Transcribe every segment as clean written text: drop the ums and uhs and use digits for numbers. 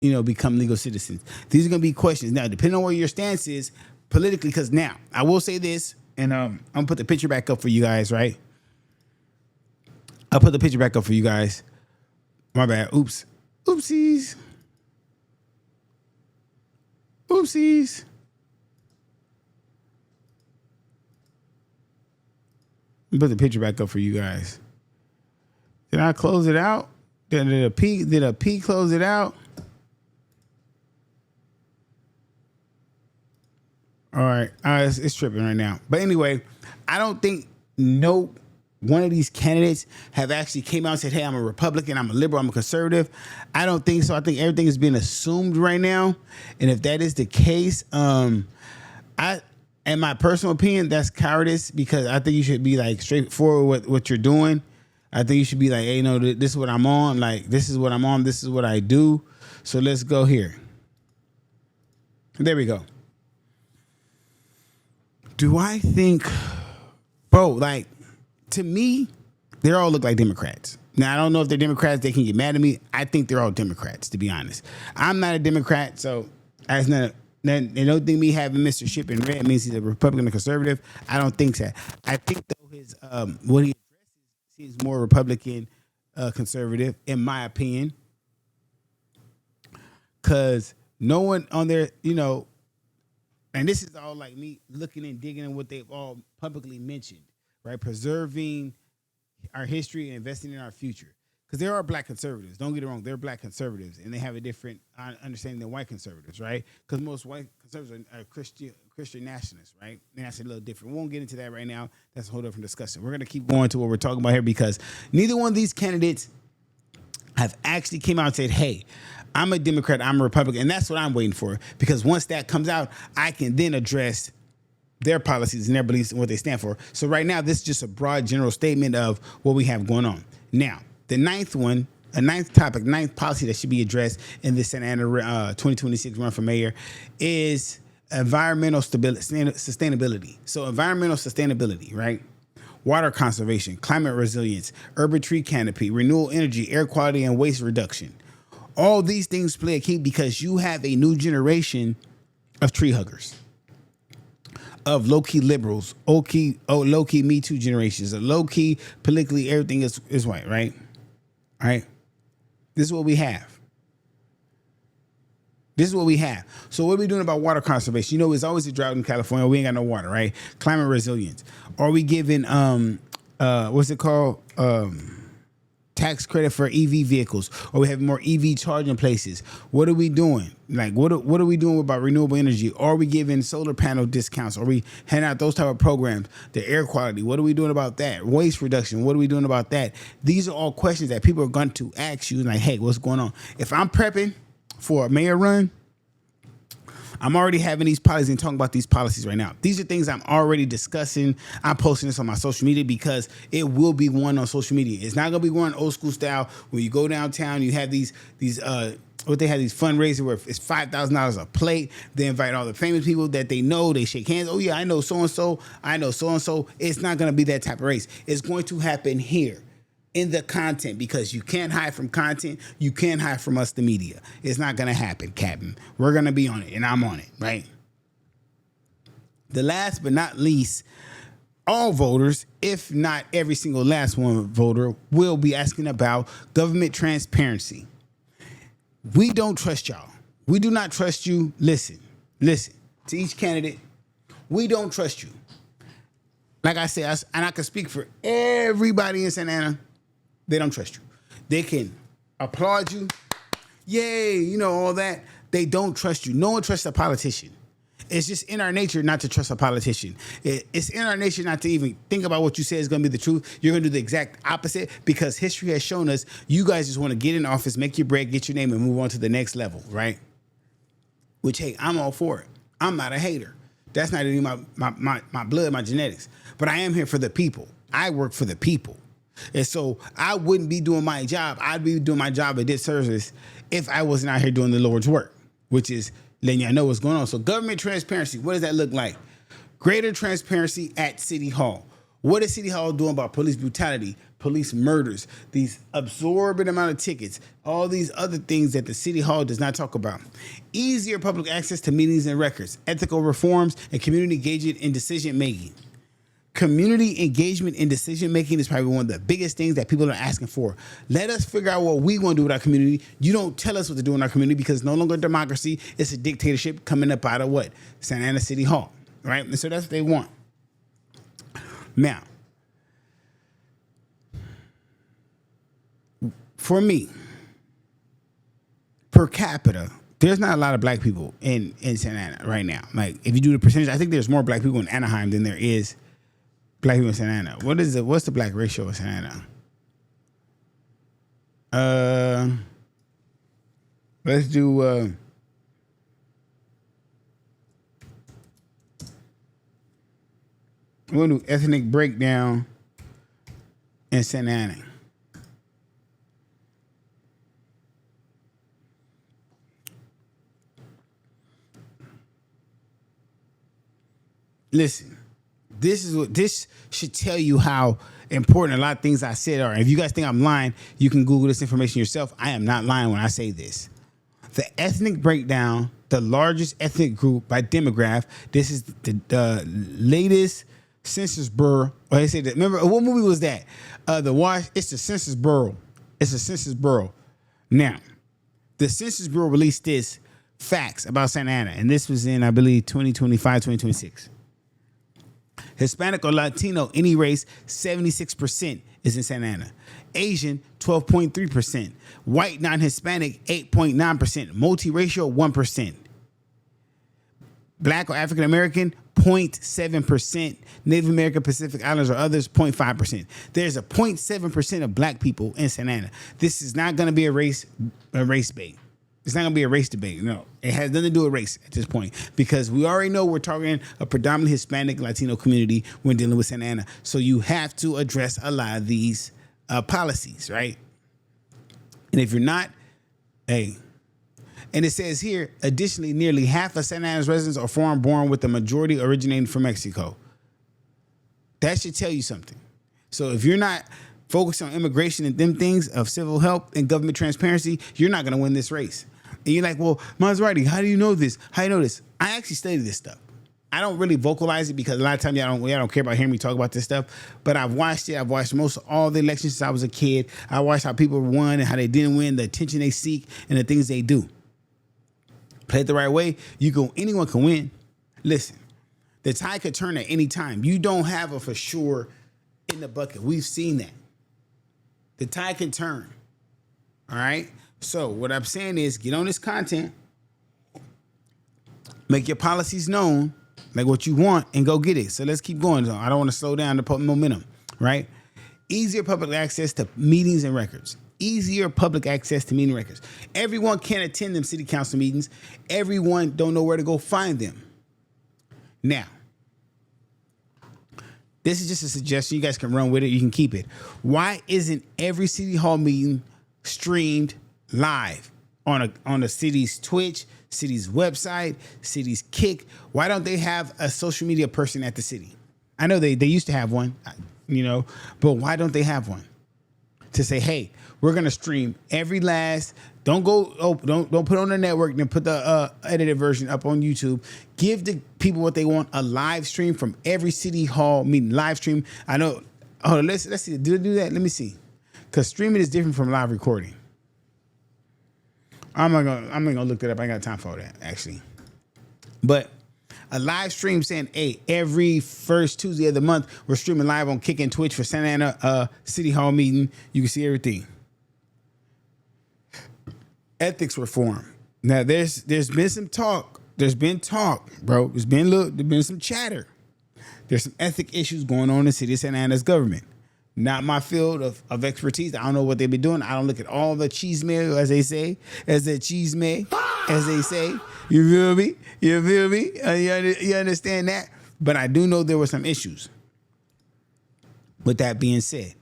become legal citizens? These are going to be questions. Now, depending on where your stance is politically, because now I will say this, and I'm going to put the picture back up for you guys, right? I'll put the picture back up for you guys. My bad. Oops. Oopsies. Oopsies. Put the picture back up for you guys. Did I close it out? Did a P close it out? All right. It's tripping right now. But anyway, I don't think no one of these candidates have actually came out and said, hey, I'm a Republican, I'm a liberal, I'm a conservative. I don't think so. I think everything is being assumed right now. And if that is the case, in my personal opinion, that's cowardice, because I think you should be like straightforward with what you're doing. I think you should be like, hey, this is what I'm on. Like, this is what I'm on. This is what I do. So let's go here. There we go. Do I think, bro, like, to me, they all look like Democrats. Now, I don't know if they're Democrats. They can get mad at me. I think they're all Democrats, to be honest. I'm not a Democrat, so as not. They don't think me having Mr. Ship in red means he's a Republican or conservative. I don't think so. I think, though, his what he addresses seems more Republican, conservative, in my opinion. Because no one on there, and this is all like me looking and digging in what they've all publicly mentioned, right? Preserving our history and investing in our future. Because there are black conservatives. Don't get it wrong. They're black conservatives, and they have a different understanding than white conservatives, right? Because most white conservatives are Christian nationalists, right? And that's a little different. We won't get into that right now. That's a whole different discussion. We're going to keep going to what we're talking about here, because neither one of these candidates have actually came out and said, hey, I'm a Democrat, I'm a Republican. And that's what I'm waiting for. Because once that comes out, I can then address their policies and their beliefs and what they stand for. So right now, this is just a broad general statement of what we have going on. Now, the ninth policy that should be addressed in the Santa Ana 2026 run for mayor is environmental sustainability. So environmental sustainability, right? Water conservation, climate resilience, urban tree canopy, renewable energy, air quality, and waste reduction. All these things play a key, because you have a new generation of tree huggers, of low-key liberals, low-key Me Too generations, of low-key politically everything is white, right? All right. This is what we have. So what are we doing about water conservation? It's always a drought in California. We ain't got no water, right? Climate resilience. Are we giving what's it called? Tax credit for EV vehicles, or we have more EV charging places? What are we doing? Like, what are we doing about renewable energy? Are we giving solar panel discounts? Are we handing out those type of programs? The air quality, what are we doing about that? Waste reduction, what are we doing about that? These are all questions that people are going to ask you, like, hey, what's going on? If I'm prepping for a mayor run, I'm already having these policies and talking about these policies right now. These are things I'm already discussing. I'm posting this on my social media, because it will be one on social media. It's not going to be one old school style where you go downtown, you have these what they have, these fundraisers where it's $5,000 a plate. They invite all the famous people that they know. They shake hands. Oh yeah, I know so-and-so. I know so-and-so. It's not going to be that type of race. It's going to happen here in the content, because you can't hide from content. You can't hide from us, the media. It's not going to happen, Captain. We're going to be on it, and I'm on it, right? The last but not least, all voters, if not every single last one voter, will be asking about government transparency. We don't trust y'all. We do not trust you. Listen, to each candidate, we don't trust you. Like I said, and I can speak for everybody in Santa Ana, they don't trust you. They can applaud you. Yay, all that. They don't trust you. No one trusts a politician. It's just in our nature not to trust a politician. It's in our nature not to even think about what you say is going to be the truth. You're going to do the exact opposite, because history has shown us you guys just want to get in office, make your bread, get your name, and move on to the next level, right? Which, hey, I'm all for it. I'm not a hater. That's not even my blood, my genetics. But I am here for the people. I work for the people. And so I wouldn't be doing my job. I'd be doing my job a disservice if I wasn't out here doing the Lord's work, which is letting y'all know what's going on. So government transparency, what does that look like? Greater transparency at City Hall. What is City Hall doing about police brutality, police murders, these absorbent amount of tickets, all these other things that the city hall does not talk about. Easier public access to meetings and records, ethical reforms, and community engagement in decision making. Community engagement in decision making is probably one of the biggest things that people are asking for. Let us figure out what we want to do with our community. You don't tell us what to do in our community because it's no longer democracy. It's a dictatorship coming up out of what? Santa Ana City Hall, right? And so that's what they want. Now, for me, per capita, there's not a lot of black people in Santa Ana right now. Like, if you do the percentage, I think there's more black people in Anaheim than there is black people in Santa Ana. What's the black ratio in Santa Ana? Let's do we'll do ethnic breakdown in Santa Ana. Listen, this should tell you how important a lot of things I said are. If you guys think I'm lying, you can Google this information yourself. I am not lying when I say this. The ethnic breakdown, the largest ethnic group by demographic. This is the latest Census Bureau. Or they say that. Remember what movie was that? The Wash. It's the Census Bureau. It's the Census Bureau. Now, the Census Bureau released this facts about Santa Ana, and this was in, I believe, 2025, 2026. Hispanic or Latino, any race, 76% is in Santa Ana. Asian, 12.3%. White non-Hispanic, 8.9%. Multiracial, 1%. Black or African American, 0.7%. Native American, Pacific Islanders or others, 0.5%. There's a 0.7% of black people in Santa Ana. This is not going to be a race bait. It's not going to be a race debate. No, it has nothing to do with race at this point because we already know we're targeting a predominantly Hispanic Latino community when dealing with Santa Ana. So you have to address a lot of these policies, right? And if you're not, hey, and it says here, additionally, nearly half of Santa Ana's residents are foreign-born with the majority originating from Mexico. That should tell you something. So if you're not focused on immigration and them things of civil help and government transparency, you're not going to win this race. And you're like, well, Maserati, how do you know this? How do you know this? I actually study this stuff. I don't really vocalize it because a lot of times y'all don't care about hearing me talk about this stuff. But I've watched it. I've watched most of all the elections since I was a kid. I watched how people won and how they didn't win, the attention they seek, and the things they do. Play it the right way, anyone can win. Listen, the tide could turn at any time. You don't have a for sure in the bucket. We've seen that. The tide can turn. All right? So what I'm saying is get on this content, make your policies known, like what you want, and go get it. So let's keep going. I don't want to slow down the momentum, right? Easier public access to meetings and records. Easier public access to meeting records. Everyone can attend them city council meetings. Everyone don't know where to go find them. Now, this is just a suggestion. You guys can run with it. You can keep it. Why isn't every city hall meeting streamed live on a city's Twitch, city's website, city's Kick? Why don't they have a social media person at the city? I know they used to have one, but why don't they have one to say, hey, we're gonna stream every last. Don't put on the network. Then put the edited version up on YouTube. Give the people what they want: a live stream from every city hall meeting. Live stream. I know. Hold on. Let's see. Do that? Let me see. Because streaming is different from live recording. I'm not gonna look that up. I ain't got time for that actually. But a live stream saying, hey, every first Tuesday of the month, we're streaming live on Kick and Twitch for Santa Ana City Hall meeting. You can see everything. Ethics reform. Now, there's been some talk. There's been talk, bro. There's been some chatter. There's some ethic issues going on in the city of Santa Ana's government. Not my field of expertise. I don't know what they've been doing. I don't look at all the cheese mail, as they say. As they say. You feel me? You understand that? But I do know there were some issues. With that being said.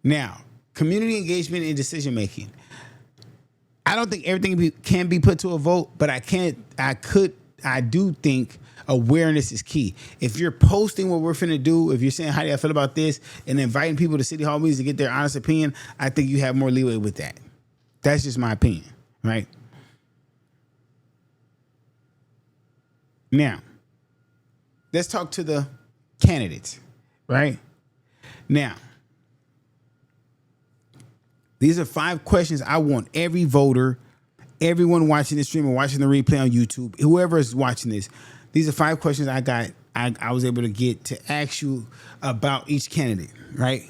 Now, community engagement in decision making. I don't think everything can be put to a vote, but I do think Awareness is key. If you're posting what we're finna do, if you're saying how do I feel about this, and inviting people to city hall meetings to get their honest opinion, I think you have more leeway with that. That's just my opinion, right? Now, let's talk to the candidates, right? Now, these are 5 questions I want every voter, everyone watching this stream or watching the replay on YouTube, whoever is watching this. These are 5 questions I was able to get to ask you about each candidate, right?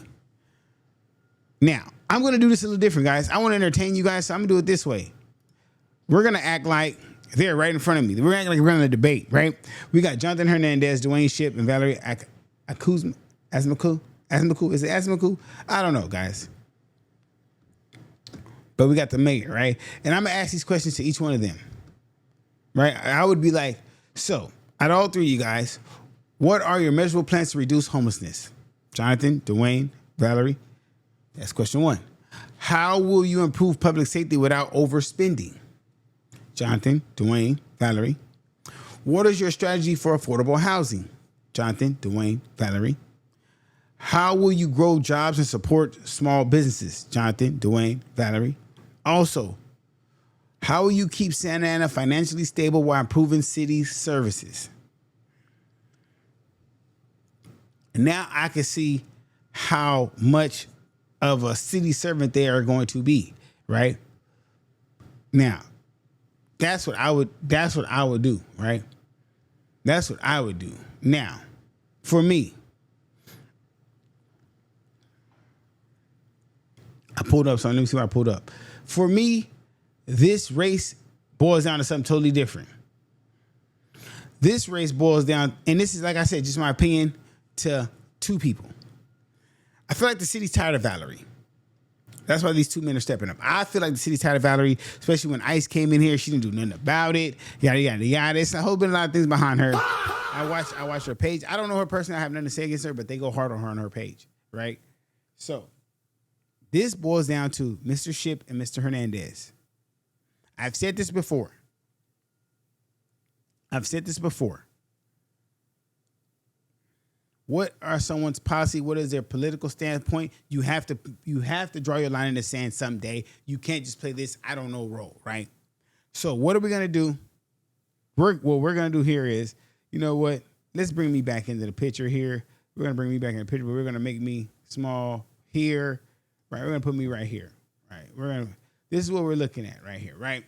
Now, I'm going to do this a little different, guys. I want to entertain you guys, so I'm going to do it this way. We're going to act like they're right in front of me. We're acting like we're in a debate, right? We got Jonathan Hernandez, Dwayne Shipp, and Valerie Asmaku. Is it Asmaku? I don't know, guys. But we got the mayor, right? And I'm going to ask these questions to each one of them, right? I would be like, so, out of all 3 of you guys, what are your measurable plans to reduce homelessness? Jonathan, Dwayne, Valerie. That's question 1. How will you improve public safety without overspending? Jonathan, Dwayne, Valerie. What is your strategy for affordable housing? Jonathan, Dwayne, Valerie. How will you grow jobs and support small businesses? Jonathan, Dwayne, Valerie. Also, how will you keep Santa Ana financially stable while improving city services? And now I can see how much of a city servant they are going to be, right? Now, that's what I would do, right? That's what I would do. Now, for me, I pulled up something. Let me see what I pulled up. For me, this race boils down to something totally different. This race boils down, and this is, like I said, just my opinion, to 2 people. I feel like the city's tired of Valerie. That's why these 2 men are stepping up. I feel like the city's tired of Valerie, especially when ICE came in here. She didn't do nothing about it. Yada, yada, yada. It's a whole bit of a lot of things behind her. I watch her page. I don't know her personally. I have nothing to say against her, but they go hard on her page, right? So this boils down to Mr. Shipp and Mr. Hernandez. I've said this before. What are someone's policy? What is their political standpoint? You have to draw your line in the sand someday. You can't just play this I don't know role, right? So what are we gonna do? What we're gonna do here is, you know what? Let's bring me back into the picture here. We're gonna bring me back in the picture, but we're gonna make me small here, right? We're gonna put me right here, right? This is what we're looking at right here, right?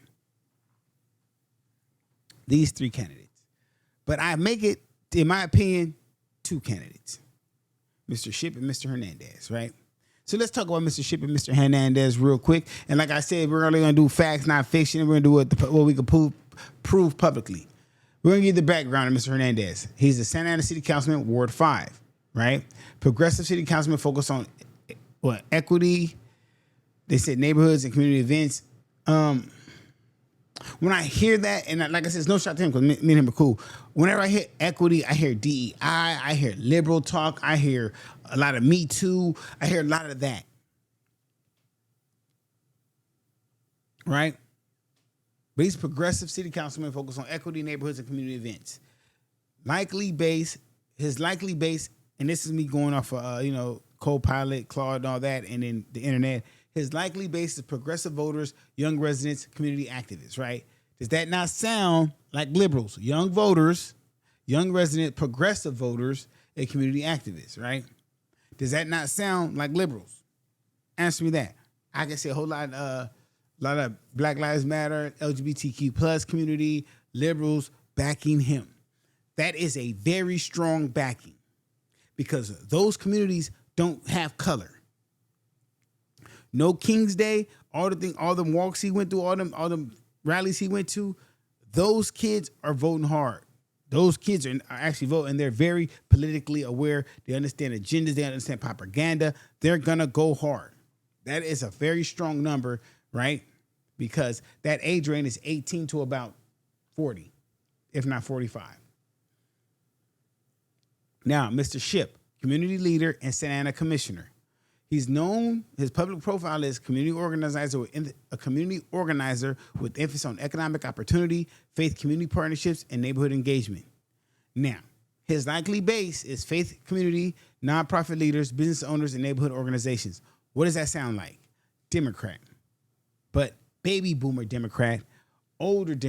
These 3 candidates, but I make it, in my opinion, 2 candidates, Mr. Shipp and Mr. Hernandez, right? So let's talk about Mr. Shipp and Mr. Hernandez real quick. And like I said, we're only going to do facts, not fiction. We're going to do what we can prove publicly. We're going to give the background of Mr. Hernandez. He's the Santa Ana City Councilman, Ward 5, right? Progressive City Councilman focused on equity. They said neighborhoods and community events. When I hear that, and like I said, it's no shot to him because me and him are cool. Whenever I hear equity, I hear DEI, I hear liberal talk, I hear a lot of Me Too, I hear a lot of that. Right? But he's progressive city councilman focused on equity, neighborhoods, and community events. His likely base, and this is me going off of, Copilot, Claude, and all that, and then the internet. His likely base is progressive voters, young residents, community activists, right? Does that not sound like liberals? Young voters, young resident, progressive voters, and community activists, right? Does that not sound like liberals? Answer me that. I can say a whole lot of Black Lives Matter, LGBTQ plus community, liberals backing him. That is a very strong backing because those communities don't have color. No King's Day, all the walks he went through, all them rallies he went to, those kids are voting hard. Those kids are actually voting, and they're very politically aware. They understand agendas. They understand propaganda. They're going to go hard. That is a very strong number, right? Because that age range is 18 to about 40, if not 45. Now, Mr. Shipp, community leader and Santa Ana commissioner. He's known, his public profile is a community organizer with emphasis on economic opportunity, faith community partnerships, and neighborhood engagement. Now, his likely base is faith community, nonprofit leaders, business owners, and neighborhood organizations. What does that sound like? Democrat. But baby boomer Democrat, older